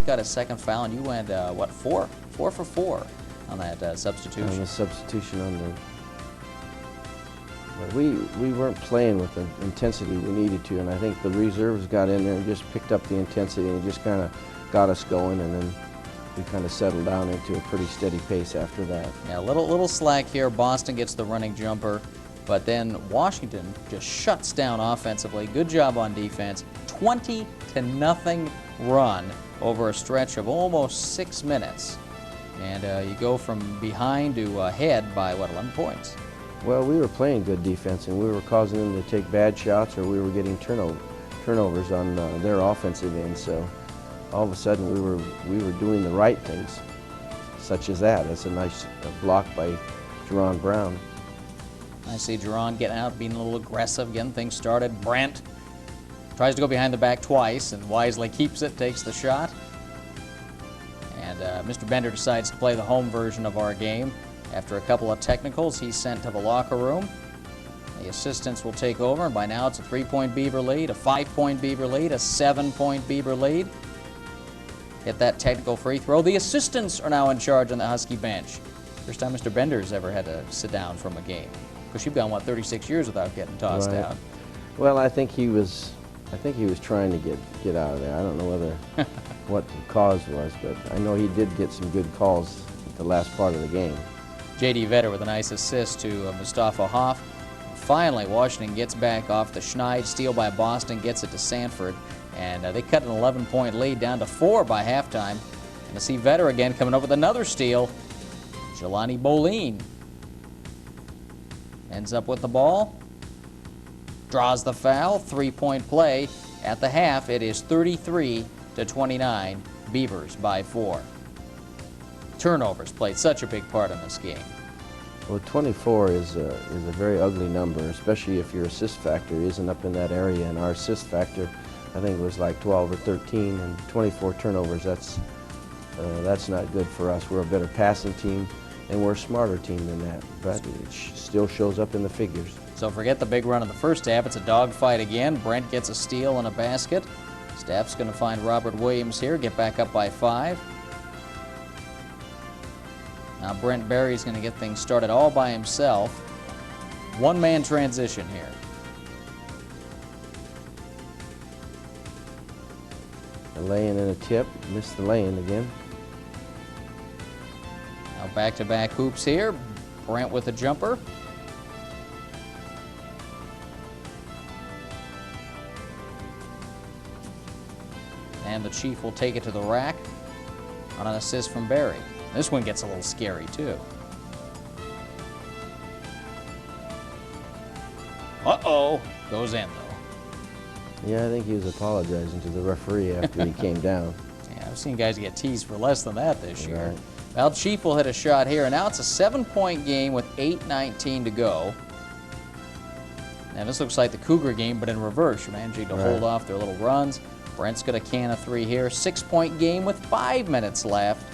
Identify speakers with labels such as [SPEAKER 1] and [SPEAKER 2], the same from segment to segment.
[SPEAKER 1] got a second foul, and you went, what, 4 for 4 on that substitution.
[SPEAKER 2] On the substitution on the... We weren't playing with the intensity we needed to, and I think the reserves got in there and just picked up the intensity and just kind of got us going, and then we kind of settled down into a pretty steady pace after that.
[SPEAKER 1] Yeah, a little slack here. Boston gets the running jumper, but then Washington just shuts down offensively. Good job on defense. 20-0 run over a stretch of almost 6 minutes. And you go from behind to ahead by, what, 11 points?
[SPEAKER 2] Well, we were playing good defense, and we were causing them to take bad shots, or we were getting turnovers on their offensive end. So all of a sudden we were doing the right things, such as that. That's a nice block by Jerron Brown.
[SPEAKER 1] I see Jerron getting out, being a little aggressive, getting things started. Brent tries to go behind the back twice and wisely keeps it, takes the shot. And Mr. Bender decides to play the home version of our game. After a couple of technicals, he's sent to the locker room. The assistants will take over, and by now it's a 3-point Beaver lead, a 5-point Beaver lead, a 7-point Beaver lead. Hit that technical free throw. The assistants are now in charge on the Husky bench. First time Mr. Bender's ever had to sit down from a game. Because you've gone, what, 36 years without getting tossed out.
[SPEAKER 2] Well, I think he was trying to get out of there. I don't know whether what the cause was, but I know he did get some good calls at the last part of the game.
[SPEAKER 1] J.D. Vetter with a nice assist to Mustafa Hoff. Finally, Washington gets back off the Schneid. Steal by Boston gets it to Sanford. And they cut an 11-point lead down to 4 by halftime. And to see Vetter again coming up with another steal. Jelani Bolin ends up with the ball. Draws the foul. 3-point play. At the half, it is 33-29. Beavers by 4. Turnovers played such a big part in this game.
[SPEAKER 2] Well, 24 is a very ugly number, especially if your assist factor isn't up in that area. And our assist factor, I think, was like 12 or 13, and 24 turnovers. That's not good for us. We're a better passing team, and we're a smarter team than that. But it still shows up in the figures.
[SPEAKER 1] So forget the big run in the first half. It's a dogfight again. Brent gets a steal and a basket. Staff's going to find Robert Williams here, get back up by 5. Now Brent Berry's going to get things started all by himself. One-man transition here.
[SPEAKER 2] A lay-in and a tip. Missed the lay-in again.
[SPEAKER 1] Now back-to-back hoops here. Brent with a jumper. And the Chief will take it to the rack on an assist from Berry. This one gets a little scary, too. Uh-oh. Goes in, though.
[SPEAKER 2] Yeah, I think he was apologizing to the referee after he came down.
[SPEAKER 1] Yeah, I've seen guys get teased for less than that this year.
[SPEAKER 2] Right.
[SPEAKER 1] Well, Chief will hit a shot here, and now it's a 7-point game with 8:19 to go. And this looks like the Cougar game, but in reverse. You're managing to hold off their little runs. Brent's got a can of 3 here. 6-point game with 5 minutes left.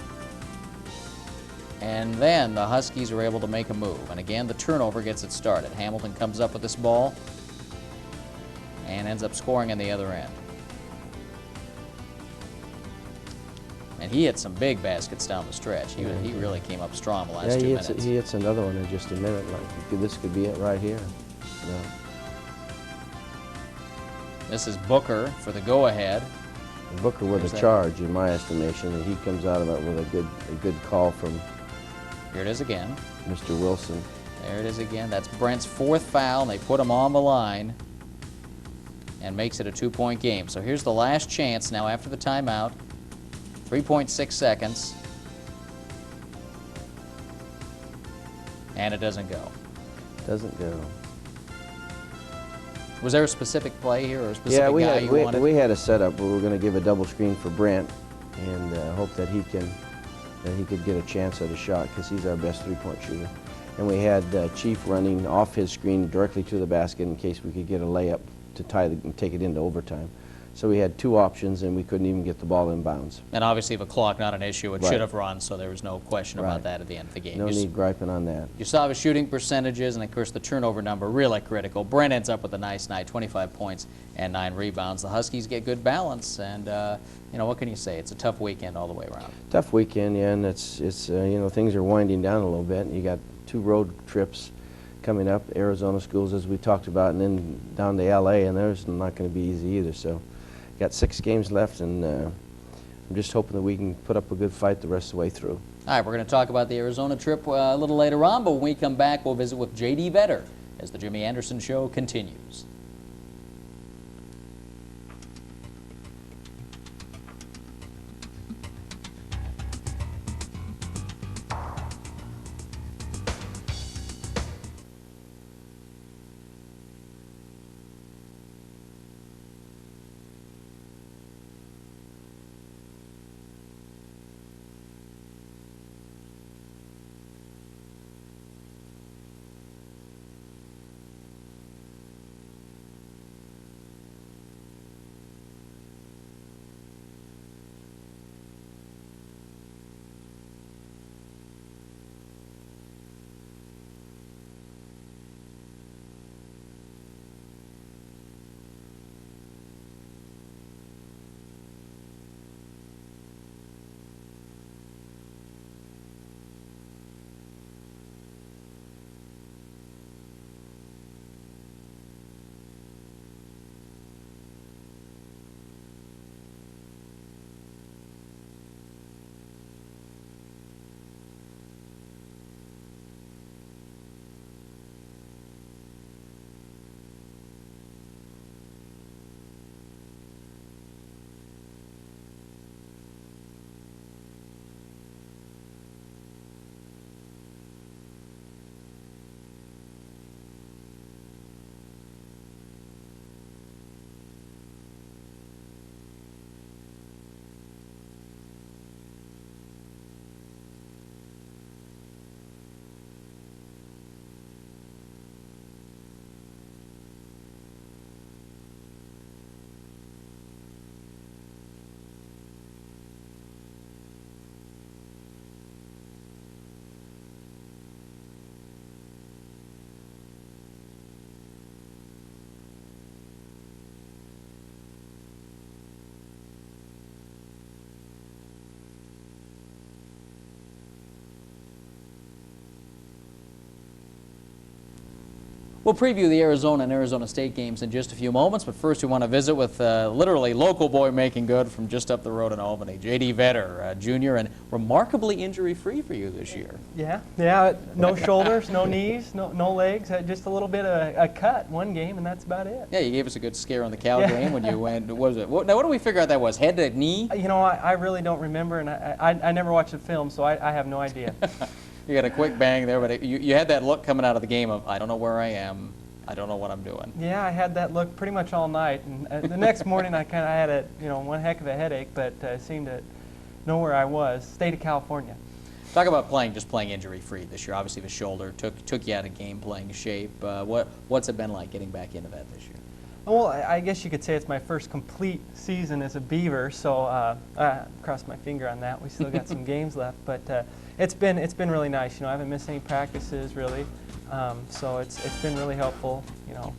[SPEAKER 1] And then the Huskies are able to make a move. And again, the turnover gets it started. Hamilton comes up with this ball and ends up scoring on the other end. And he hit some big baskets down the stretch. He really came up strong the last 2 minutes.
[SPEAKER 2] He hits another one in just a minute. Like, this could be it right here. No.
[SPEAKER 1] This is Booker for the go-ahead.
[SPEAKER 2] Booker with a charge, in my estimation, and he comes out of it with a good call from...
[SPEAKER 1] Here it is again.
[SPEAKER 2] Mr. Wilson.
[SPEAKER 1] There it is again. That's Brent's 4th foul, and they put him on the line and makes it a 2-point game. So here's the last chance now after the timeout. 3.6 seconds. And it doesn't go.
[SPEAKER 2] Doesn't go.
[SPEAKER 1] Was there a specific play here or a specific guy you wanted?
[SPEAKER 2] We had a setup where we were going to give a double screen for Brent and hope that he could get a chance at a shot because he's our best 3-point shooter. And we had Chief running off his screen directly to the basket in case we could get a layup to take it into overtime. So we had two options, and we couldn't even get the ball in bounds.
[SPEAKER 1] And obviously the clock, not an issue. It
[SPEAKER 2] Right.
[SPEAKER 1] should have run, so there was no question about
[SPEAKER 2] Right.
[SPEAKER 1] that at the end of the game.
[SPEAKER 2] No
[SPEAKER 1] You s-
[SPEAKER 2] need griping on that.
[SPEAKER 1] You saw the shooting percentages, and of course the turnover number, really critical. Brent ends up with a nice night, 25 points and 9 rebounds. The Huskies get good balance, and you know, what can you say? It's a tough weekend all the way around.
[SPEAKER 2] Tough weekend, yeah, and it's you know, things are winding down a little bit. You got 2 road trips coming up, Arizona schools as we talked about, and then down to LA, and there's not going to be easy either. So, got 6 games left, and I'm just hoping that we can put up a good fight the rest of the way through.
[SPEAKER 1] All right, we're going to talk about the Arizona trip a little later on, but when we come back, we'll visit with J.D. Vetter as the Jimmy Anderson Show continues. We'll preview the Arizona and Arizona State games in just a few moments, but first we want to visit with literally local boy making good from just up the road in Albany, J.D. Vetter, junior, and remarkably injury-free for you this year.
[SPEAKER 3] Yeah, no shoulders, no knees, no legs, just a little bit of a cut one game, and that's about it.
[SPEAKER 1] Yeah, you gave us a good scare on the Cal game when you went, what was it? Now, what do we figure out that was, head to knee?
[SPEAKER 3] You know, I really don't remember, and I never watched the film, so I have no idea.
[SPEAKER 1] You got a quick bang there, but you had that look coming out of the game of, I don't know where I am, I don't know what I'm doing.
[SPEAKER 3] Yeah, I had that look pretty much all night, and the next morning I had one heck of a headache, but seemed to know where I was. State of California.
[SPEAKER 1] Talk about just playing injury-free this year. Obviously, the shoulder took you out of game-playing shape. What's it been like getting back into that this year?
[SPEAKER 3] Well, I guess you could say it's my first complete season as a Beaver, so I crossed my finger on that. We still got some games left, but it's been really nice. You know, I haven't missed any practices really, so it's been really helpful. You know,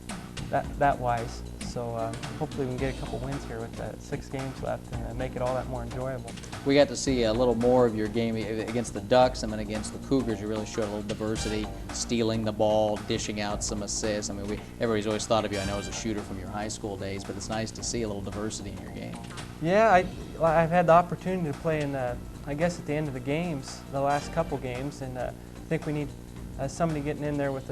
[SPEAKER 3] that wise. So hopefully we can get a couple wins here with 6 games left and make it all that more enjoyable.
[SPEAKER 1] We got to see a little more of your game against the Ducks and then against the Cougars. You really showed a little diversity, stealing the ball, dishing out some assists. I mean, everybody's always thought of you, I know, as a shooter from your high school days, but it's nice to see a little diversity in your game.
[SPEAKER 3] Yeah, I've had the opportunity to play in, I guess, at the end of the games, the last couple games, and I think we need somebody getting in there with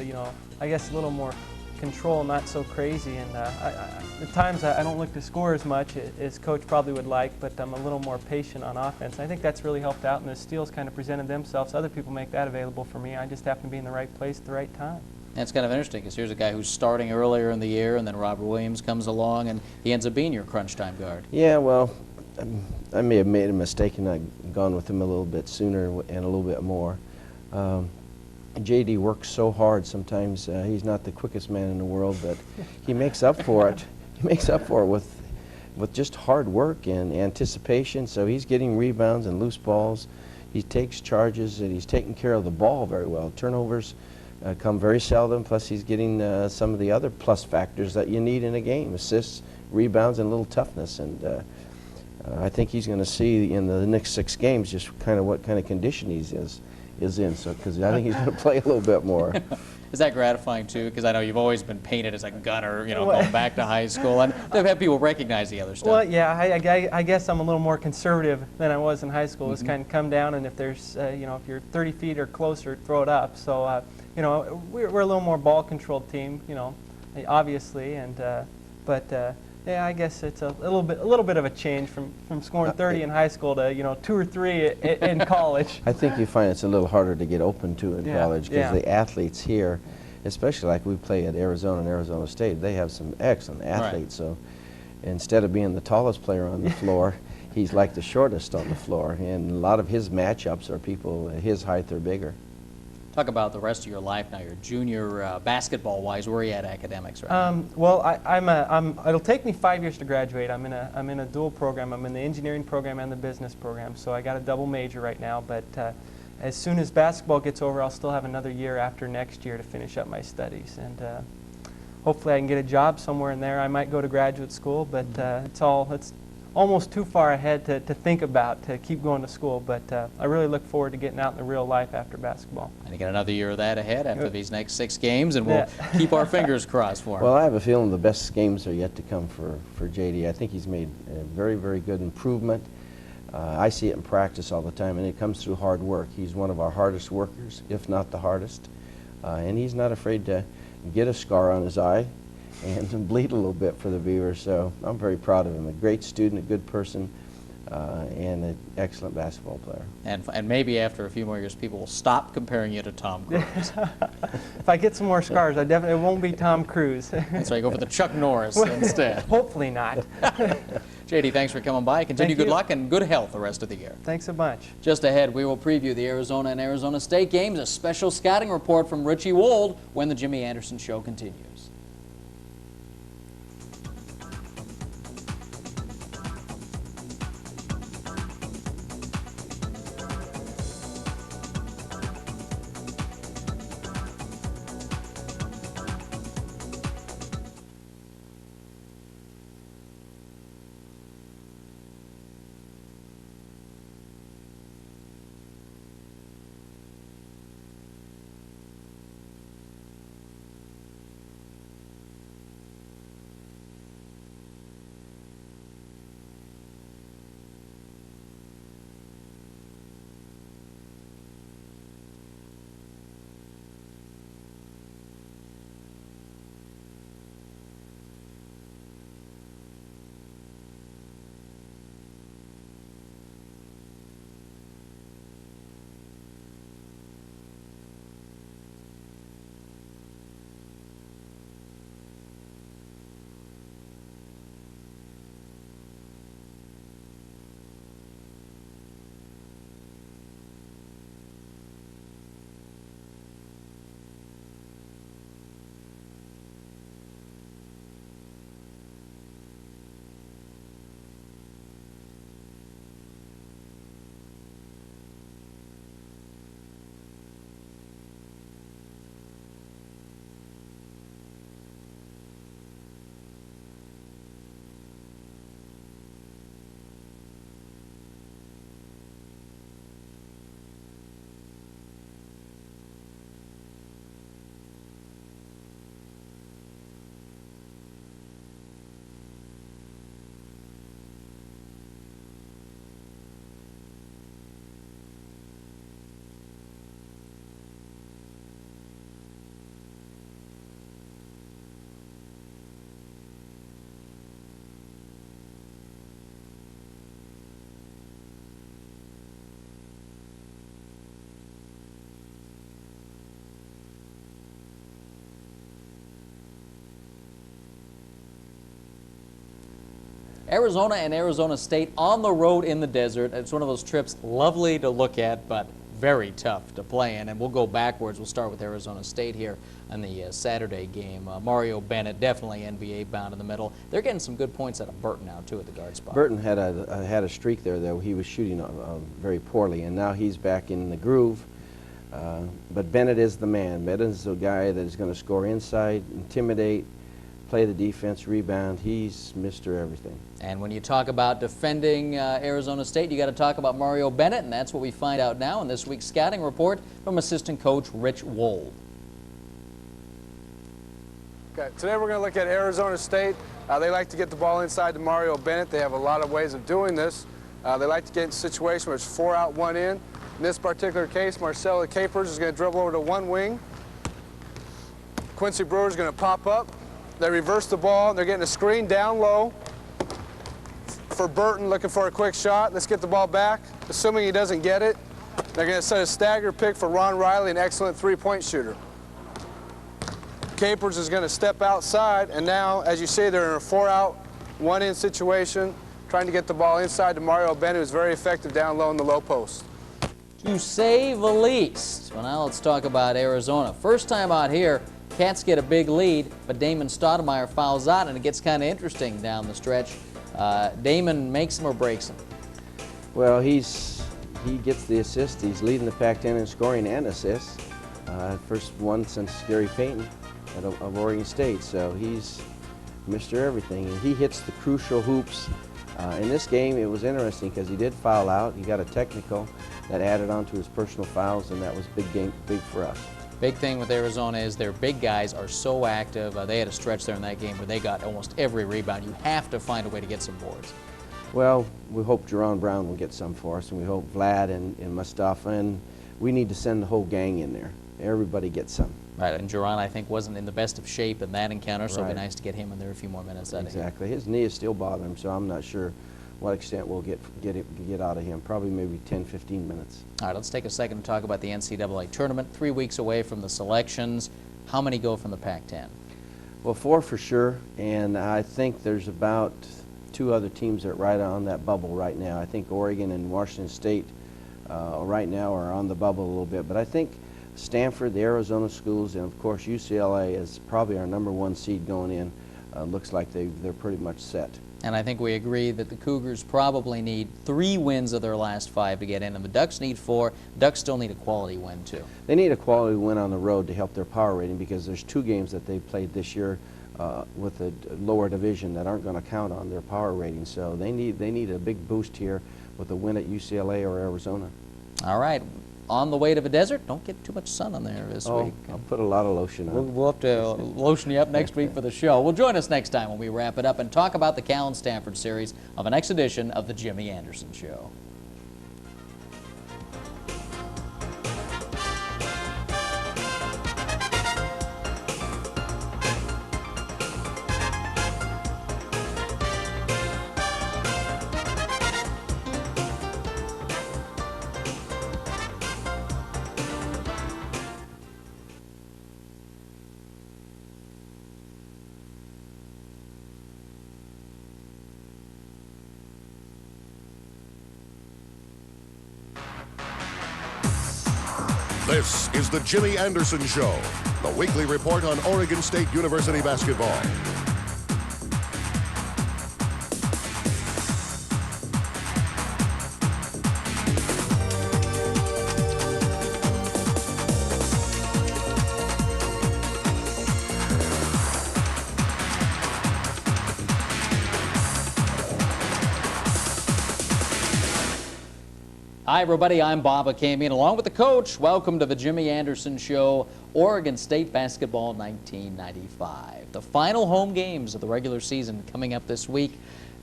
[SPEAKER 3] I guess a little more control, not so crazy, and at times I don't look to score as much as Coach probably would like, but I'm a little more patient on offense. I think that's really helped out, and the steals kind of presented themselves. Other people make that available for me. I just happen to be in the right place at the right time.
[SPEAKER 1] That's kind of interesting because here's a guy who's starting earlier in the year, and then Robert Williams comes along, and he ends up being your crunch time guard.
[SPEAKER 2] Yeah, well, I may have made a mistake and I've gone with him a little bit sooner and a little bit more. JD works so hard sometimes. He's not the quickest man in the world, but he makes up for it. He makes up for it with with just hard work and anticipation. So he's getting rebounds and loose balls. He takes charges, and he's taking care of the ball very well. Turnovers come very seldom, plus he's getting some of the other plus factors that you need in a game: assists, rebounds, and a little toughness. And I think he's going to see in the next 6 games just kind of what kind of condition he is in. So, because I think he's going to play a little bit more.
[SPEAKER 1] Is that gratifying too? Because I know you've always been painted as a gunner, you know, going back to high school, and they've had people recognize the other stuff.
[SPEAKER 3] Well, yeah, I guess I'm a little more conservative than I was in high school. It's kind of come down, and if there's, you know, if you're 30 feet or closer, throw it up. So, you know, we're a little more ball-controlled team, you know, obviously, and yeah, I guess it's a little bit of a change from scoring 30 in high school to, you know, 2 or 3 in college.
[SPEAKER 2] I think you find it's a little harder to get open to in
[SPEAKER 3] Yeah,
[SPEAKER 2] college, because
[SPEAKER 3] yeah.
[SPEAKER 2] the athletes here, especially like we play at Arizona and Arizona State, they have some excellent athletes. So instead of being the tallest player on the floor, he's like the shortest on the floor. And a lot of his matchups are people his height or bigger.
[SPEAKER 1] Talk about the rest of your life now. You're junior basketball-wise. Where are you at academics right now?
[SPEAKER 3] Well, it'll take me 5 years to graduate. I'm in a dual program. I'm in the engineering program and the business program. So I got a double major right now. But as soon as basketball gets over, I'll still have another year after next year to finish up my studies. And hopefully I can get a job somewhere in there. I might go to graduate school, but it's almost too far ahead to think about to keep going to school. But I really look forward to getting out in the real life after basketball.
[SPEAKER 1] And you got another year of that ahead after these next 6 games, and we'll keep our fingers crossed for him.
[SPEAKER 2] Well, I have a feeling the best games are yet to come for J.D. I think he's made a very, very good improvement. I see it in practice all the time, and it comes through hard work. He's one of our hardest workers, if not the hardest. And he's not afraid to get a scar on his eye and bleed a little bit for the Beavers. So I'm very proud of him. A great student, a good person, and an excellent basketball player.
[SPEAKER 1] And maybe after a few more years, people will stop comparing you to Tom Cruise.
[SPEAKER 3] If I get some more scars, it won't be Tom Cruise.
[SPEAKER 1] That's right, go for the Chuck Norris instead.
[SPEAKER 3] Hopefully not.
[SPEAKER 1] J.D., thanks for coming by. Continue
[SPEAKER 3] Thank
[SPEAKER 1] good
[SPEAKER 3] you.
[SPEAKER 1] luck and good health the rest of the year.
[SPEAKER 3] Thanks so much.
[SPEAKER 1] Just ahead, we will preview the Arizona and Arizona State games. A special scouting report from Richie Wold when the Jimmy Anderson Show continues. Arizona and Arizona State on the road in the desert. It's one of those trips lovely to look at, but very tough to play in. And we'll go backwards. We'll start with Arizona State here on the Saturday game. Mario Bennett, definitely NBA bound in the middle. They're getting some good points out of Burton now, too, at the guard spot.
[SPEAKER 2] Burton had a streak there that he was shooting very poorly, and now he's back in the groove. But Bennett is the man. Bennett is the guy that is going to score inside, intimidate, play the defense, rebound. He's Mr. Everything.
[SPEAKER 1] And when you talk about defending Arizona State, you got to talk about Mario Bennett, and that's what we find out now in this week's scouting report from assistant coach Rich Wohl.
[SPEAKER 4] Okay, today we're going to look at Arizona State. They like to get the ball inside to Mario Bennett. They have a lot of ways of doing this. They like to get in a situation where it's 4 out, 1 in. In this particular case, Marcelo Capers is going to dribble over to one wing. Quincy Brewer is going to pop up. They reverse the ball. They're getting a screen down low for Burton, looking for a quick shot. Let's get the ball back. Assuming he doesn't get it, they're going to set a stagger pick for Ron Riley, an excellent three-point shooter. Capers is going to step outside, and now, as you see, they're in a 4 out, 1 in situation, trying to get the ball inside to Mario Bennett, who's very effective down low in the low post.
[SPEAKER 1] To say the least. Well, now let's talk about Arizona. First time out here, Cats get a big lead, but Damon Stoudemire fouls out, and it gets kind of interesting down the stretch. Damon makes him or breaks him?
[SPEAKER 2] Well, he gets the assist. He's leading the Pac-10 in scoring and assists. First one since Gary Payton of Oregon State, so he's Mr. Everything. And he hits the crucial hoops. In this game, it was interesting because he did foul out. He got a technical that added on to his personal fouls, and that was big for us.
[SPEAKER 1] Big thing with Arizona is their big guys are so active. They had a stretch there in that game where they got almost every rebound. You have to find a way to get some boards.
[SPEAKER 2] Well, we hope Jerron Brown will get some for us, and we hope Vlad and Mustafa, and we need to send the whole gang in there. Everybody gets some.
[SPEAKER 1] Right, and Jerron, I think, wasn't in the best of shape in that encounter, so it'd be
[SPEAKER 2] Right.
[SPEAKER 1] nice to get him in there a few more minutes.
[SPEAKER 2] Exactly. His knee is still bothering him, so I'm not sure what extent we'll get out of him. Probably maybe 10, 15 minutes.
[SPEAKER 1] All right, let's take a second to talk about the NCAA tournament. 3 weeks away from the selections. How many go from the Pac-10?
[SPEAKER 2] Well, 4 for sure, and I think there's about 2 other teams that are right on that bubble right now. I think Oregon and Washington State right now are on the bubble a little bit, but I think Stanford, the Arizona schools, and of course UCLA is probably our #1 seed going in. Looks like they're pretty much set.
[SPEAKER 1] And I think we agree that the Cougars probably need 3 wins of their last 5 to get in, and the Ducks need 4. Ducks still need a quality win, too.
[SPEAKER 2] They need a quality win on the road to help their power rating, because there's 2 games that they played this year with a lower division that aren't going to count on their power rating. So they need a big boost here with a win at UCLA or Arizona.
[SPEAKER 1] All right. On the way to the desert, don't get too much sun on there this week.
[SPEAKER 2] I'll put a lot of lotion on.
[SPEAKER 1] We'll have to lotion you up next week for the show. Well, join us next time when we wrap it up and talk about the Cal and Stanford series of the next edition of the Jimmy Anderson Show.
[SPEAKER 5] This is the Jimmy Anderson Show, the weekly report on Oregon State University basketball.
[SPEAKER 1] Hi, everybody. I'm Bob Akamian, along with the coach. Welcome to the Jimmy Anderson Show, Oregon State Basketball 1995. The final home games of the regular season coming up this week,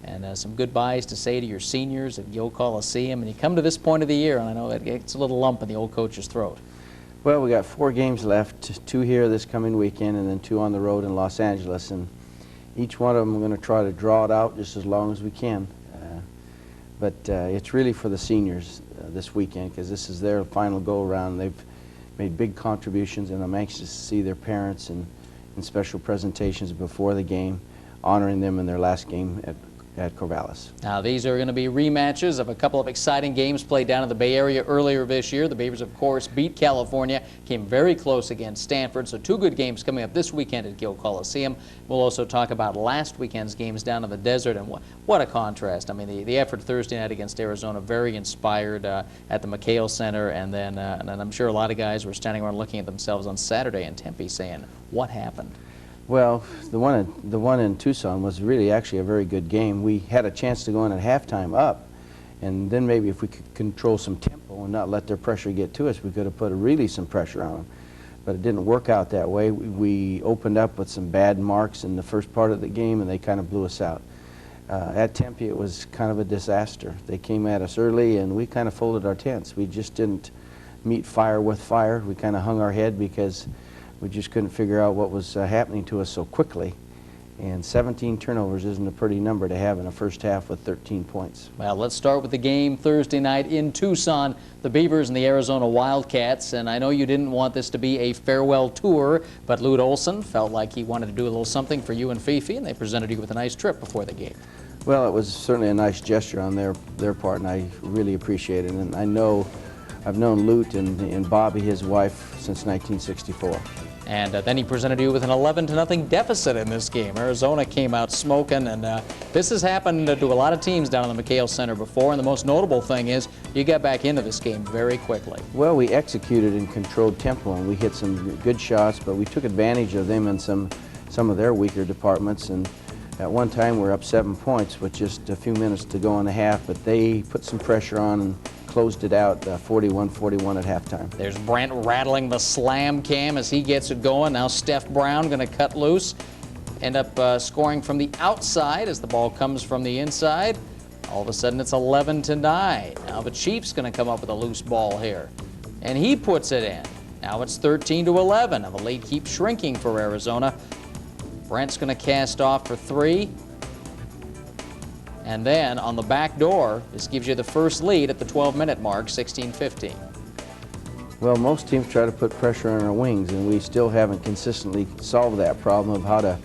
[SPEAKER 1] and some goodbyes to say to your seniors at Yo Coliseum. And you come to this point of the year, and I know it gets a little lump in the old coach's throat.
[SPEAKER 2] Well, we got 4 games left, 2 here this coming weekend, and then 2 on the road in Los Angeles. And each one of them, we're going to try to draw it out just as long as we can. But it's really for the seniors this weekend, because this is their final go-around. They've made big contributions, and I'm anxious to see their parents and special presentations before the game, honoring them in their last game at at Corvallis.
[SPEAKER 1] Now, these are going to be rematches of a couple of exciting games played down in the Bay Area earlier this year. The Beavers, of course, beat California, came very close against Stanford, so 2 good games coming up this weekend at Gill Coliseum. We'll also talk about last weekend's games down in the desert, and what a contrast. I mean, the effort Thursday night against Arizona, very inspired at the McHale Center, and then and I'm sure a lot of guys were standing around looking at themselves on Saturday in Tempe saying, what happened?
[SPEAKER 2] Well, the one in Tucson was really actually a very good game. We had a chance to go in at halftime up, and then maybe if we could control some tempo and not let their pressure get to us, we could have put really some pressure on them. But it didn't work out that way. We opened up with some bad marks in the first part of the game, and they kind of blew us out. At Tempe, it was kind of a disaster. They came at us early, and we kind of folded our tents. We just didn't meet fire with fire. We kind of hung our head because we just couldn't figure out what was happening to us so quickly. And 17 turnovers isn't a pretty number to have in a first half with 13 points.
[SPEAKER 1] Well, let's start with the game Thursday night in Tucson, the Beavers and the Arizona Wildcats. And I know you didn't want this to be a farewell tour, but Lute Olson felt like he wanted to do a little something for you and Fifi, and they presented you with a nice trip before the game.
[SPEAKER 2] Well, it was certainly a nice gesture on their part, and I really appreciate it. And I know I've known Lute and Bobby, his wife, since 1964.
[SPEAKER 1] And then he presented you with an 11-0 deficit in this game. Arizona came out smoking, and this has happened to a lot of teams down in the McHale Center before, and the most notable thing is you got back into this game very quickly.
[SPEAKER 2] Well, we executed in controlled tempo, and we hit some good shots, but we took advantage of them in some of their weaker departments, and at one time we were up 7 points with just a few minutes to go in the half, but they put some pressure on and closed it out 41-41 at halftime.
[SPEAKER 1] There's Brent rattling the slam cam as he gets it going. Now Steph Brown going to cut loose. End up scoring from the outside as the ball comes from the inside. All of a sudden it's 11-9. Now the Chief's going to come up with a loose ball here. And he puts it in. Now it's 13-11. Now the lead keeps shrinking for Arizona. Brent's going to cast off for 3. And then on the back door, this gives you the first lead at the 12-minute mark, 16-15.
[SPEAKER 2] Well, most teams try to put pressure on our wings, and we still haven't consistently solved that problem of how to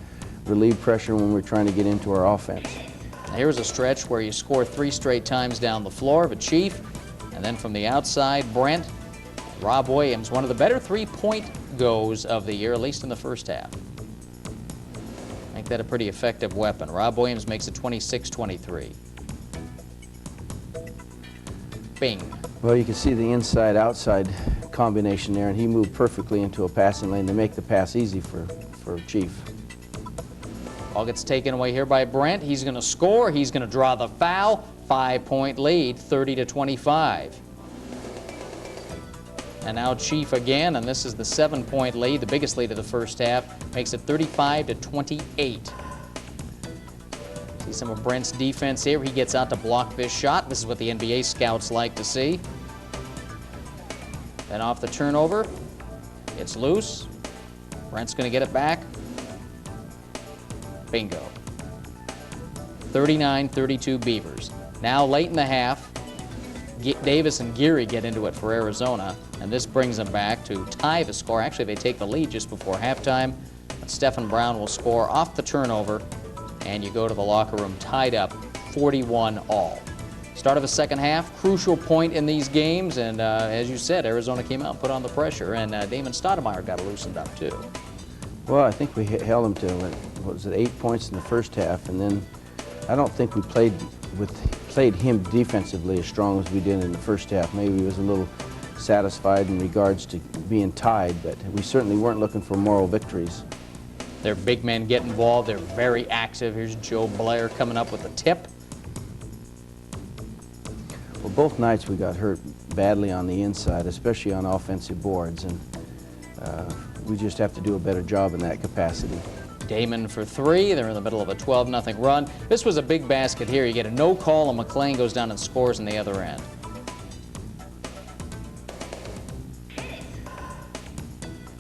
[SPEAKER 2] relieve pressure when we're trying to get into our offense.
[SPEAKER 1] Now here's a stretch where you score 3 straight times down the floor, but Chief, and then from the outside, Brent, Rob Williams, one of the better 3-point goes of the year, at least in the first half. Make that a pretty effective weapon. Rob Williams makes it 26-23. Bing.
[SPEAKER 2] Well, you can see the inside-outside combination there, and he moved perfectly into a passing lane to make the pass easy for Chief.
[SPEAKER 1] Ball gets taken away here by Brent. He's going to score. He's going to draw the foul. 5-point lead, 30-25. And now Chief again, and this is the 7-point lead, the biggest lead of the first half, makes it 35-28. See some of Brent's defense here. He gets out to block this shot. This is what the NBA scouts like to see. Then off the turnover, it's loose. Brent's going to get it back. Bingo. 39-32 Beavers. Now late in the half, Davis and Geary get into it for Arizona, and this brings them back to tie the score. Actually, they take the lead just before halftime. But Stephen Brown will score off the turnover, and you go to the locker room tied up 41-all. Start of the second half, crucial point in these games, and as you said, Arizona came out and put on the pressure, and Damon Stoudemire got loosened up too.
[SPEAKER 2] Well, I think we held him to, what was it, 8 points in the first half, and then I don't think we played him defensively as strong as we did in the first half. Maybe he was a little satisfied in regards to being tied, but we certainly weren't looking for moral victories.
[SPEAKER 1] Their big men get involved. They're very active. Here's Joe Blair coming up with a tip.
[SPEAKER 2] Well, both nights we got hurt badly on the inside, especially on offensive boards, and we just have to do a better job in that capacity.
[SPEAKER 1] Damon for 3. They're in the middle of a 12-0 run. This was a big basket here. You get a no call, and McLean goes down and scores on the other end.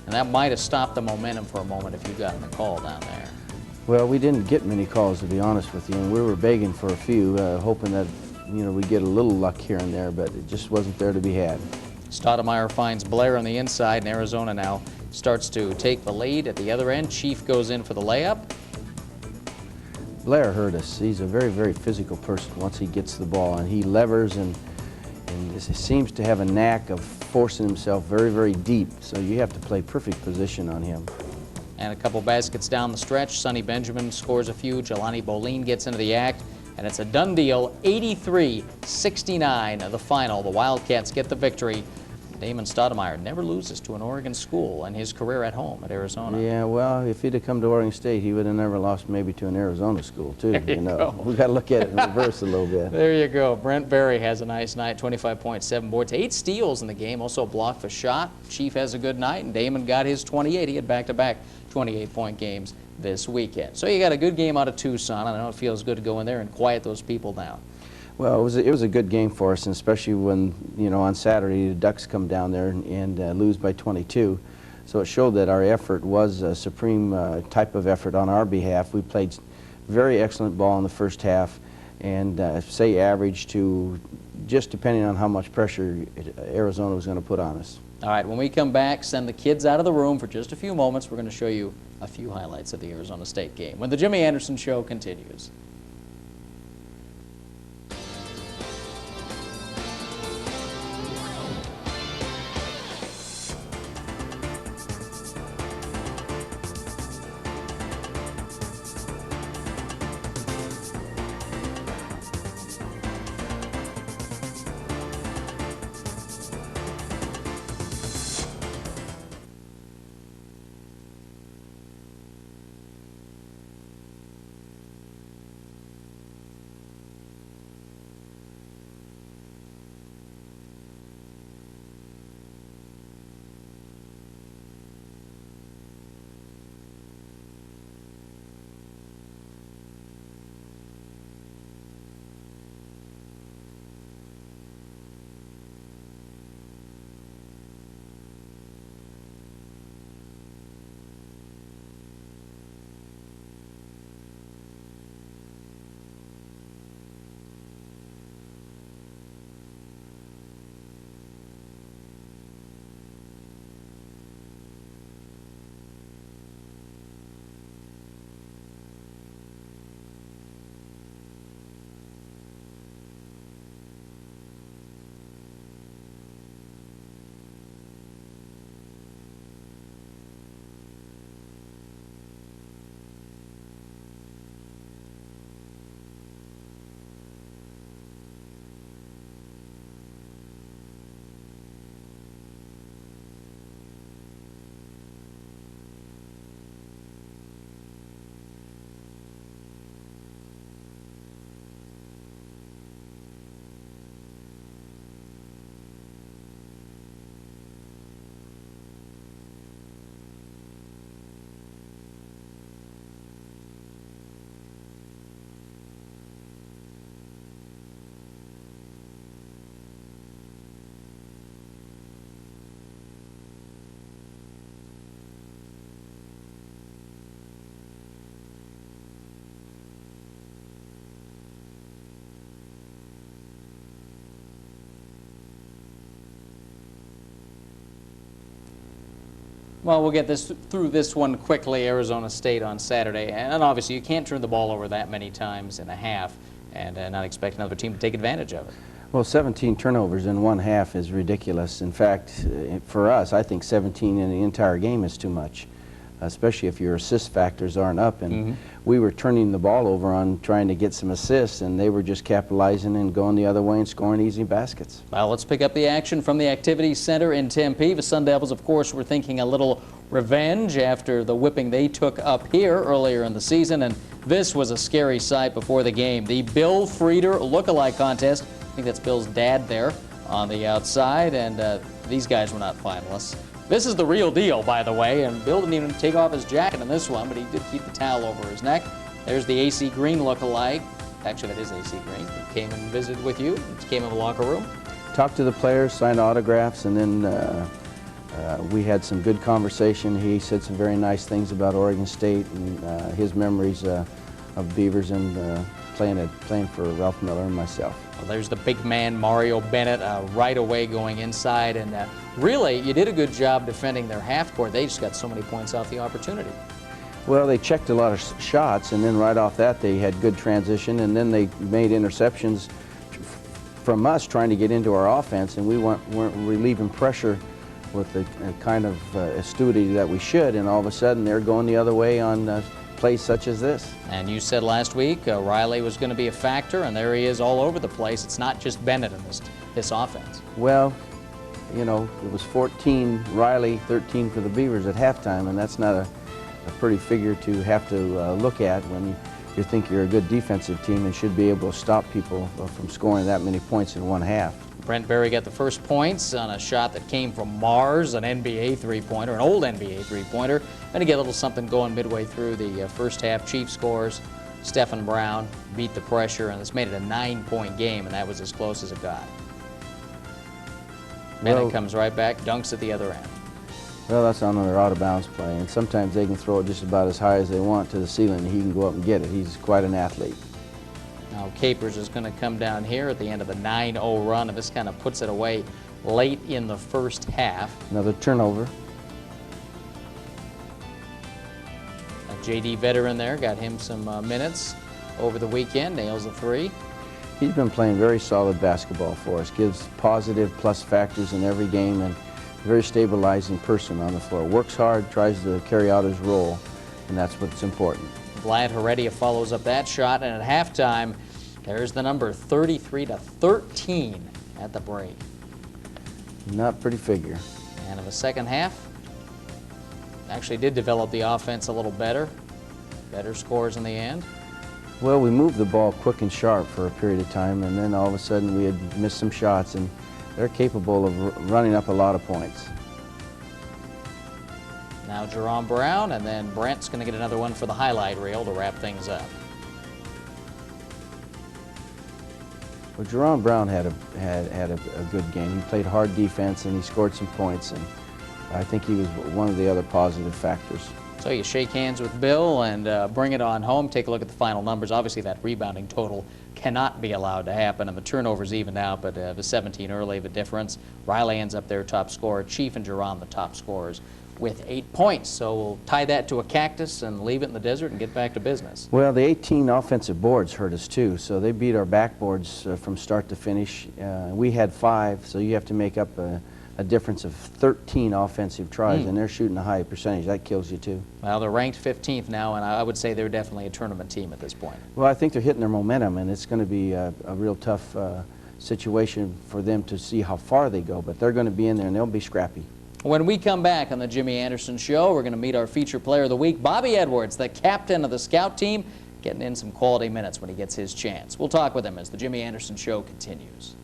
[SPEAKER 1] And that might have stopped the momentum for a moment if you'd gotten the call down there.
[SPEAKER 2] Well, we didn't get many calls, to be honest with you, and we were begging for a few, hoping that we'd get a little luck here and there, but it just wasn't there to be had.
[SPEAKER 1] Stoudemire finds Blair on the inside, and Arizona now starts to take the lead at the other end. Chief goes in for the layup.
[SPEAKER 2] Blair hurt us. He's a very, very physical person once he gets the ball, and he levers and seems to have a knack of forcing himself very, very deep. So you have to play perfect position on him.
[SPEAKER 1] And a couple baskets down the stretch, Sonny Benjamin scores a few, Jelani Bolin gets into the act, and it's a done deal, 83-69 the final. The Wildcats get the victory. Damon Stoudemire never loses to an Oregon school in his career at home at Arizona.
[SPEAKER 2] Yeah, well, if he'd have come to Oregon State, he would have never lost maybe to an Arizona school, too. You know, we got to look at it in reverse a little bit.
[SPEAKER 1] There you go. Brent Berry has a nice night, 25.7 boards, 8 steals in the game, also a block for shot. Chief has a good night, and Damon got his 28. He had back-to-back 28-point games this weekend. So you got a good game out of Tucson. I know it feels good to go in there and quiet those people down.
[SPEAKER 2] Well, it was a good game for us, and especially when, you know, on Saturday the Ducks come down there and lose by 22. So it showed that our effort was a supreme type of effort on our behalf. We played very excellent ball in the first half, and say average to just depending on how much pressure Arizona was going to put on us.
[SPEAKER 1] All right, when we come back, send the kids out of the room for just a few moments. We're going to show you a few highlights of the Arizona State game when the Jimmy Anderson Show continues. Well, we'll get through this one quickly. Arizona State on Saturday, and obviously you can't turn the ball over that many times in a half and not expect another team to take advantage of it.
[SPEAKER 2] Well, 17 turnovers in one half is ridiculous. In fact, for us, I think 17 in the entire game is too much, especially if your assist factors aren't up. And we were turning the ball over on trying to get some assists, and they were just capitalizing and going the other way and scoring easy baskets.
[SPEAKER 1] Well, let's pick up the action from the Activity Center in Tempe. The Sun Devils, of course, were thinking a little revenge after the whipping they took up here earlier in the season, and this was a scary sight before the game. The Bill Frieder look-alike contest. I think that's Bill's dad there on the outside, and these guys were not finalists. This is the real deal, by the way, and Bill didn't even take off his jacket in this one, but he did keep the towel over his neck. There's the AC Green look-alike. Actually, that is AC Green. He came and visited with you. He came in the locker room.
[SPEAKER 2] Talked to the players, signed autographs, and then we had some good conversation. He said some very nice things about Oregon State and his memories of Beavers and playing for Ralph Miller and myself.
[SPEAKER 1] Well, there's the big man, Mario Bennett, right away going inside. And really, you did a good job defending their half court. They just got so many points off the opportunity.
[SPEAKER 2] Well, they checked a lot of shots, and then right off that they had good transition, and then they made interceptions from us trying to get into our offense, and we weren't relieving pressure with the kind of astuity that we should, and all of a sudden they're going the other way on plays such as this.
[SPEAKER 1] And you said last week Riley was going to be a factor, and there he is all over the place. It's not just Bennett in this offense.
[SPEAKER 2] Well, you know, it was 14 Riley, 13 for the Beavers at halftime, and that's not a pretty figure to have to look at when you think you're a good defensive team and should be able to stop people from scoring that many points in one half.
[SPEAKER 1] Brent Berry got the first points on a shot that came from Mars, an NBA three-pointer, an old NBA three-pointer. And to get a little something going midway through the first half, Chief scores. Stephen Brown beat the pressure, and this made it a 9-point game, and that was as close as it got. Bennett comes right back, dunks at the other end.
[SPEAKER 2] Well, that's on their out-of-bounds play, and sometimes they can throw it just about as high as they want to the ceiling, and he can go up and get it. He's quite an athlete.
[SPEAKER 1] Now Capers is going to come down here at the end of the 9-0 run, and this kind of puts it away late in the first half.
[SPEAKER 2] Another turnover.
[SPEAKER 1] J.D. Veteran there, got him some minutes over the weekend, nails the three.
[SPEAKER 2] He's been playing very solid basketball for us, gives positive plus factors in every game, and a very stabilizing person on the floor. Works hard, tries to carry out his role, and that's what's important.
[SPEAKER 1] Vlad Heredia follows up that shot, and at halftime, there's the number 33-13 at the break.
[SPEAKER 2] Not pretty figure.
[SPEAKER 1] And in the second half, actually did develop the offense a little better. Better scores in the end.
[SPEAKER 2] Well, we moved the ball quick and sharp for a period of time, and then all of a sudden we had missed some shots, and they're capable of running up a lot of points.
[SPEAKER 1] Now Jerome Brown, and then Brent's going to get another one for the highlight reel to wrap things up.
[SPEAKER 2] Well, Jerome Brown had a good game. He played hard defense, and he scored some points, and I think he was one of the other positive factors.
[SPEAKER 1] So you shake hands with Bill and bring it on home. Take a look at the final numbers. Obviously, that rebounding total cannot be allowed to happen, and the turnovers evened out, but the 17 early of a difference. Riley ends up their top scorer. Chief and Jerome the top scorers with 8 points. So we'll tie that to a cactus and leave it in the desert and get back to business.
[SPEAKER 2] Well, the 18 offensive boards hurt us too, so they beat our backboards from start to finish. We had 5, so you have to make up a difference of 13 offensive tries, and they're shooting a high percentage. That kills you too.
[SPEAKER 1] Well, they're ranked 15th now, and I would say they're definitely a tournament team at this point.
[SPEAKER 2] Well, I think they're hitting their momentum, and it's going to be a real tough situation for them to see how far they go, but they're going to be in there, and they'll be scrappy.
[SPEAKER 1] When we come back on the Jimmy Anderson Show, we're going to meet our feature player of the week, Bobby Edwards, the captain of the scout team, getting in some quality minutes when he gets his chance. We'll talk with him as the Jimmy Anderson Show continues.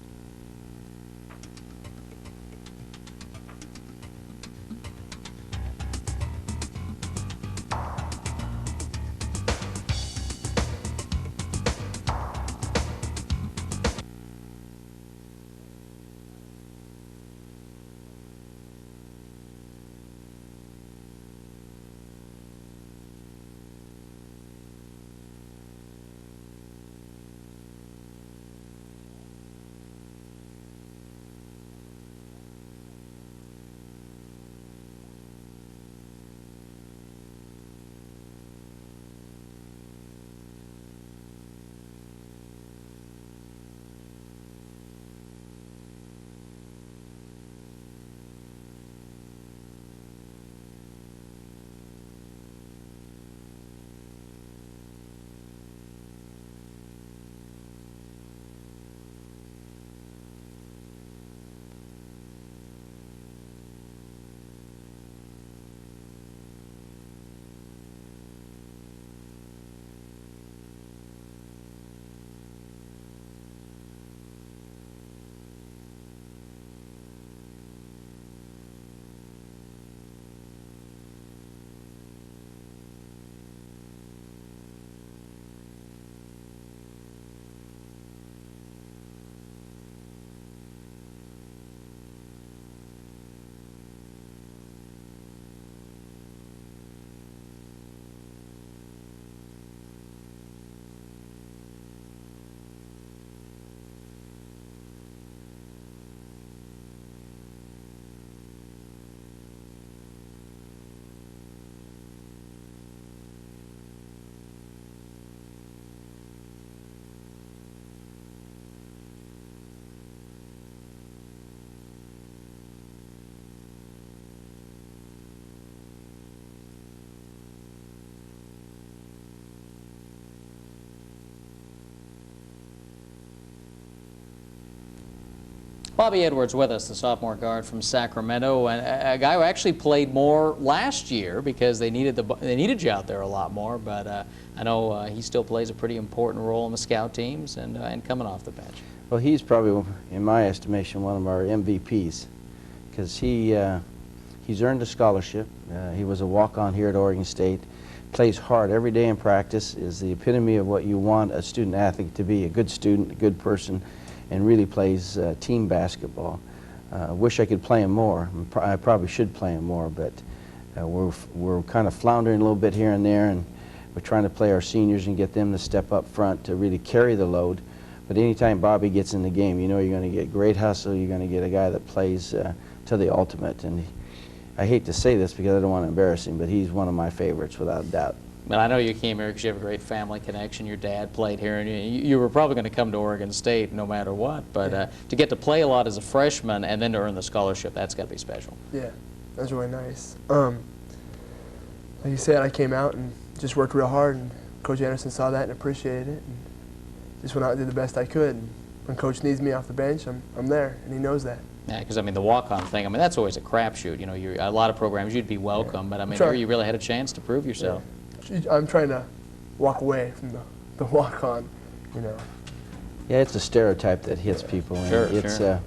[SPEAKER 1] Bobby Edwards with us, the sophomore guard from Sacramento, and a guy who actually played more last year because they needed you out there a lot more. But I know he still plays a pretty important role in the scout teams and coming off the bench.
[SPEAKER 2] Well, he's probably, in my estimation, one of our MVPs because he's earned a scholarship. He was a walk-on here at Oregon State. Plays hard every day in practice, is the epitome of what you want a student athlete to be, a good student, a good person, and really plays team basketball. Wish I could play him more. I probably should play him more, but we're kind of floundering a little bit here and there, and we're trying to play our seniors and get them to step up front to really carry the load. But anytime Bobby gets in the game, you know you're going to get great hustle, you're going to get a guy that plays to the ultimate. And I hate to say this because I don't want to embarrass him, but he's one of my favorites without a doubt.
[SPEAKER 1] But I know you came here because you have a great family connection. Your dad played here, and you were probably going to come to Oregon State no matter what. But to get to play a lot as a freshman and then to earn the scholarship, that's got to be special.
[SPEAKER 6] Yeah, that's really nice. Like you said, I came out and just worked real hard, and Coach Anderson saw that and appreciated it, and just went out and did the best I could. And when Coach needs me off the bench, I'm there, and he knows that.
[SPEAKER 1] Yeah, because I mean the walk-on thing. I mean that's always a crapshoot. You know, a lot of programs you'd be welcome, but I mean here you really had a chance to prove yourself.
[SPEAKER 6] Yeah. I'm trying to walk away from the walk-on, you know.
[SPEAKER 2] Yeah, it's a stereotype that hits people. And
[SPEAKER 1] Sure,
[SPEAKER 2] it's,
[SPEAKER 1] sure.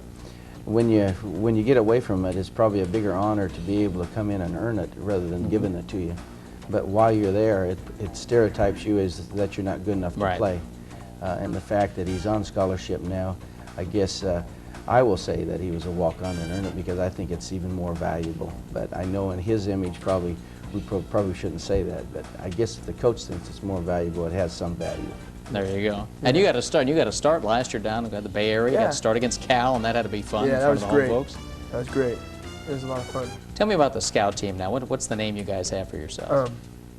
[SPEAKER 2] When you get away from it, it's probably a bigger honor to be able to come in and earn it rather than giving it to you. But while you're there, it stereotypes you as that you're not good enough to play. And the fact that he's on scholarship now, I guess I will say that he was a walk-on and earned it because I think it's even more valuable. But I know in his image, we probably shouldn't say that. But I guess if the coach thinks it's more valuable, it has some value.
[SPEAKER 1] There you go. And you got to start. You got to start last year down at the Bay Area. You got to start against Cal, and that had to be fun in front of the home folks.
[SPEAKER 6] That was great. It was a lot of fun.
[SPEAKER 1] Tell me about the scout team now. What's the name you guys have for yourselves?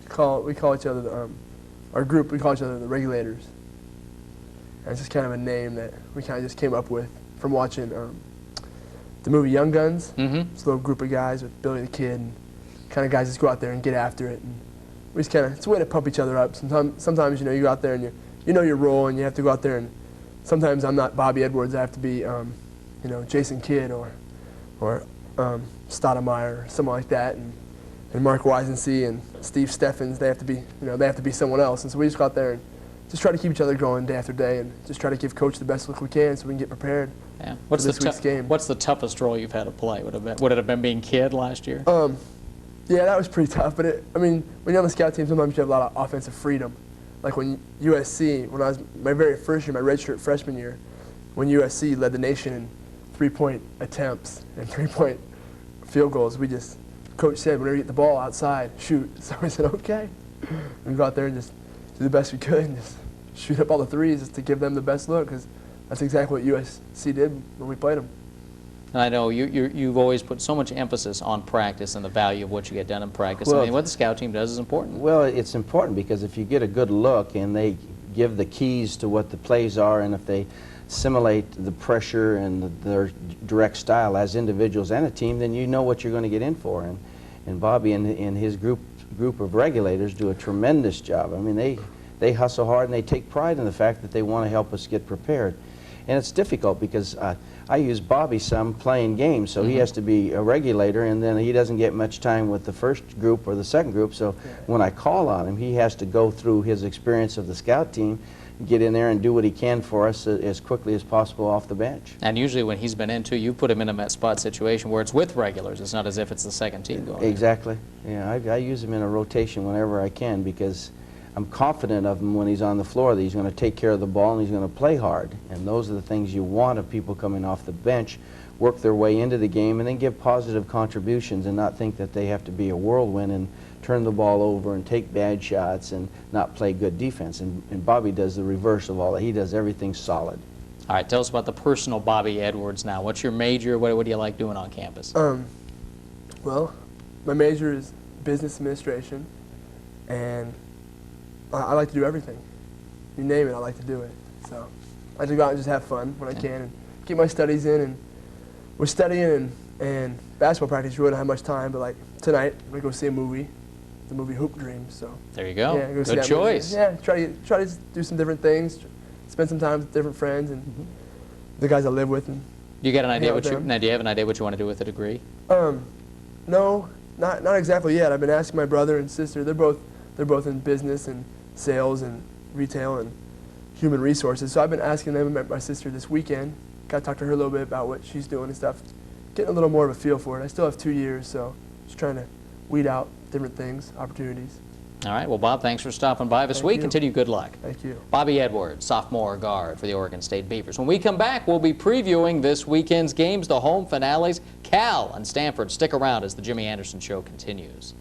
[SPEAKER 6] We call each other our group. We call each other the Regulators. And it's just kind of a name that we kind of just came up with from watching the movie Young Guns.
[SPEAKER 1] Mm-hmm.
[SPEAKER 6] It's a little group of guys with Billy the Kid, and kind of guys just go out there and get after it. And we just kind of, it's a way to pump each other up. Sometimes you know you go out there and you know your role, and you have to go out there and sometimes I'm not Bobby Edwards. I have to be you know, Jason Kidd or Stoudemire or someone like that, and Mark Wisensee and Steve Steffens. They have to be someone else. And so we just go out there and just try to keep each other going day after day, and just try to give Coach the best look we can so we can get preprepared.
[SPEAKER 1] Yeah.
[SPEAKER 6] For this week's game.
[SPEAKER 1] What's the toughest role you've had to play? Would it have been being Kidd last year?
[SPEAKER 6] Yeah, that was pretty tough. But I mean, when you're on the scout team, sometimes you have a lot of offensive freedom. Like when USC, when I was my very first year, my redshirt freshman year, when USC led the nation in 3-point attempts and 3-point field goals, Coach said, whenever you get the ball outside, shoot. So we said, okay. And we go out there and just do the best we could and just shoot up all the threes just to give them the best look, because that's exactly what USC did when we played them.
[SPEAKER 1] And I know you've always put so much emphasis on practice and the value of what you get done in practice.
[SPEAKER 2] Well,
[SPEAKER 1] I mean, what the scout team does is important.
[SPEAKER 2] Well, it's important because if you get a good look and they give the keys to what the plays are, and if they simulate the pressure and their direct style as individuals and a team, then you know what you're going to get in for. And Bobby and his group of regulators do a tremendous job. I mean, they hustle hard and they take pride in the fact that they want to help us get prepared. And it's difficult because I use Bobby some playing games, so he has to be a regulator, and then he doesn't get much time with the first group or the second group. So when I call on him, he has to go through his experience of the scout team, get in there and do what he can for us as quickly as possible off the bench.
[SPEAKER 1] And usually when he's been in too, you put him in a met spot situation where it's with regulars. It's not as if it's the second team going.
[SPEAKER 2] Exactly. Yeah, I use him in a rotation whenever I can because I'm confident of him when he's on the floor that he's going to take care of the ball and he's going to play hard. And those are the things you want of people coming off the bench, work their way into the game and then give positive contributions and not think that they have to be a whirlwind and turn the ball over and take bad shots and not play good defense. And Bobby does the reverse of all that. He does everything solid.
[SPEAKER 1] All right, tell us about the personal Bobby Edwards now. What's your major? What do you like doing on campus?
[SPEAKER 6] Well, my major is business administration, and I like to do everything. You name it, I like to do it. So I like to go out and just have fun when I can and get my studies in. And we're studying and basketball practice, we really don't have much time, but like tonight, I'm going to go see a movie, the movie Hoop Dreams. So
[SPEAKER 1] there you go.
[SPEAKER 6] Yeah, go see
[SPEAKER 1] good
[SPEAKER 6] that
[SPEAKER 1] choice.
[SPEAKER 6] Movie. Yeah, try to do some different things, spend some time with different friends and the guys I live with, and
[SPEAKER 1] Do you get an idea
[SPEAKER 6] out
[SPEAKER 1] what
[SPEAKER 6] with
[SPEAKER 1] you
[SPEAKER 6] them.
[SPEAKER 1] now? Do you have an idea what you want to do with the degree?
[SPEAKER 6] No, not exactly yet. I've been asking my brother and sister. They're both in business and sales and retail and human resources. So I've been asking them. I met my sister this weekend. Got to talk to her a little bit about what she's doing and stuff. Getting a little more of a feel for it. I still have 2 years, so just trying to weed out different things, opportunities.
[SPEAKER 1] All right. Well, Bob, thanks for stopping by this
[SPEAKER 6] Thank
[SPEAKER 1] week.
[SPEAKER 6] you.
[SPEAKER 1] Continue good luck.
[SPEAKER 6] Thank you.
[SPEAKER 1] Bobby Edwards, sophomore guard for the Oregon State Beavers. When we come back, we'll be previewing this weekend's games, the home finales. Cal and Stanford. Stick around as the Jimmy Anderson Show continues.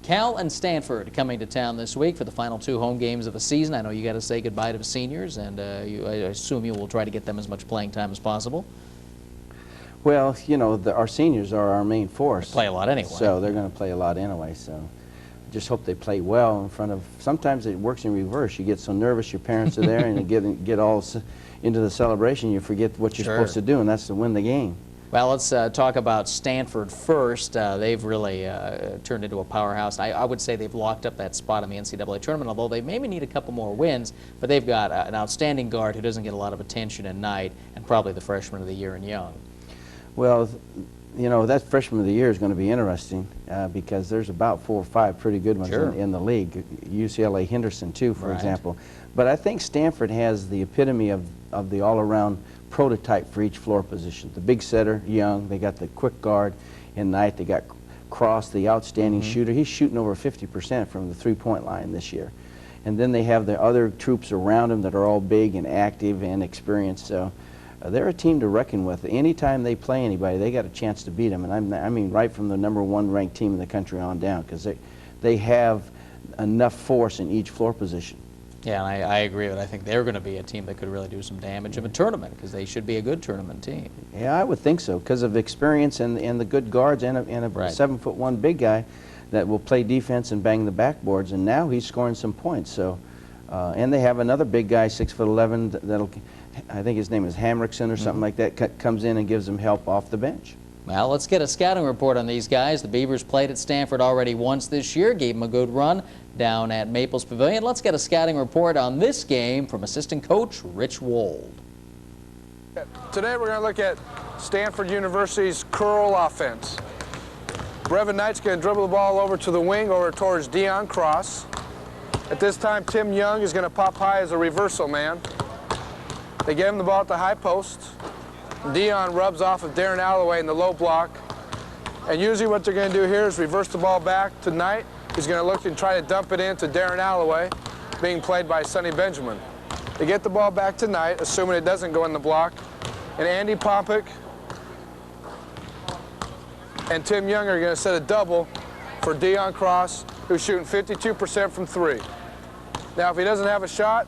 [SPEAKER 1] Cal and Stanford coming to town this week for the final 2 home games of the season. I know you got to say goodbye to the seniors, and I assume you will try to get them as much playing time as possible.
[SPEAKER 2] Well, you know, our seniors are our main force.
[SPEAKER 1] They play a lot anyway.
[SPEAKER 2] So they're going to play a lot anyway. So just hope they play well in front of. Sometimes it works in reverse. You get so nervous, your parents are there, and you get all into the celebration, you forget what you're supposed to do, and that's to win the game.
[SPEAKER 1] Well, let's talk about Stanford first. They've really turned into a powerhouse. I would say they've locked up that spot in the NCAA tournament, although they maybe need a couple more wins. But they've got an outstanding guard who doesn't get a lot of attention at Knight, and probably the freshman of the year in Young.
[SPEAKER 2] Well, you know, that freshman of the year is going to be interesting because there's about 4 or 5 pretty good ones in the league. UCLA Henderson, too, for example. But I think Stanford has the epitome of the all-around prototype for each floor position. The big setter, Young. They got the quick guard in Knight. They got Cross, the outstanding shooter. He's shooting over 50% from the three-point line this year. And then they have the other troops around him that are all big and active and experienced. So they're a team to reckon with. Anytime they play anybody, they got a chance to beat them. And I mean right from the #1 ranked team in the country on down, because they have enough force in each floor position.
[SPEAKER 1] Yeah, and I agree with it. I think they're going to be a team that could really do some damage in a tournament, because they should be a good tournament team.
[SPEAKER 2] Yeah, I would think so, because of experience and the good guards and a 7'1" big guy that will play defense and bang the backboards. And now he's scoring some points. So, and they have another big guy, 6'11", that'll, I think his name is Hamrickson or something like that, comes in and gives them help off the bench.
[SPEAKER 1] Well, let's get a scouting report on these guys. The Beavers played at Stanford already once this year, gave them a good run down at Maples Pavilion. Let's get a scouting report on this game from assistant coach Rich Wold.
[SPEAKER 4] Today we're going to look at Stanford University's curl offense. Brevin Knight's going to dribble the ball over to the wing, over towards Deion Cross. At this time, Tim Young is going to pop high as a reversal man. They get him the ball at the high post. Dion rubs off of Darren Alloway in the low block. And usually what they're going to do here is reverse the ball back to Knight. He's going to look and try to dump it into Darren Alloway, being played by Sonny Benjamin. They get the ball back to Knight, assuming it doesn't go in the block. And Andy Pompick and Tim Young are going to set a double for Dion Cross, who's shooting 52% from 3. Now, if he doesn't have a shot,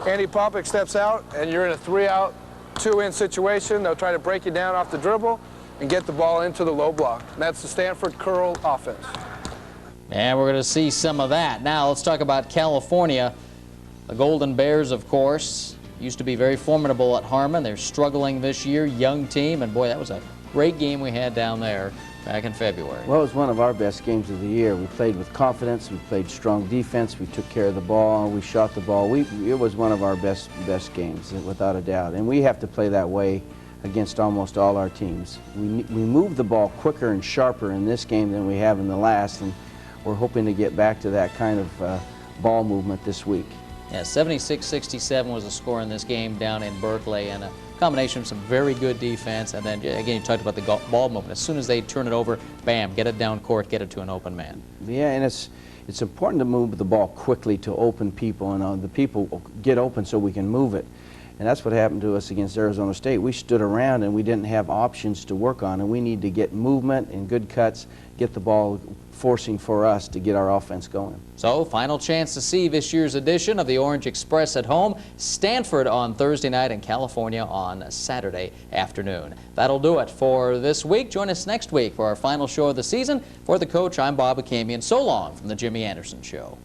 [SPEAKER 4] Andy Pompick steps out, and you're in a 3-out, 2-in situation. They'll try to break you down off the dribble and get the ball into the low block. And that's the Stanford curl offense.
[SPEAKER 1] And we're going to see some of that. Now, let's talk about California. The Golden Bears, of course, used to be very formidable at Harmon. They're struggling this year, young team, and boy, that was a great game we had down there back in February.
[SPEAKER 2] Well, it was one of our best games of the year. We played with confidence, we played strong defense, we took care of the ball, we shot the ball. It was one of our best games, without a doubt. And we have to play that way against almost all our teams. We moved the ball quicker and sharper in this game than we have in the last, and we're hoping to get back to that kind of ball movement this week.
[SPEAKER 1] Yeah, 76-67 was the score in this game down in Berkeley, and a combination of some very good defense, and then again you talked about the ball movement. As soon as they turn it over, bam, get it down court, get it to an open man.
[SPEAKER 2] Yeah, and it's important to move the ball quickly to open people, and the people get open so we can move it. And that's what happened to us against Arizona State. We stood around and we didn't have options to work on, and we need to get movement and good cuts, get the ball forcing for us to get our offense going.
[SPEAKER 1] So, final chance to see this year's edition of the Orange Express at home. Stanford on Thursday night and California on Saturday afternoon. That'll do it for this week. Join us next week for our final show of the season. For the coach, I'm Bob Akamian. So long from the Jimmy Anderson Show.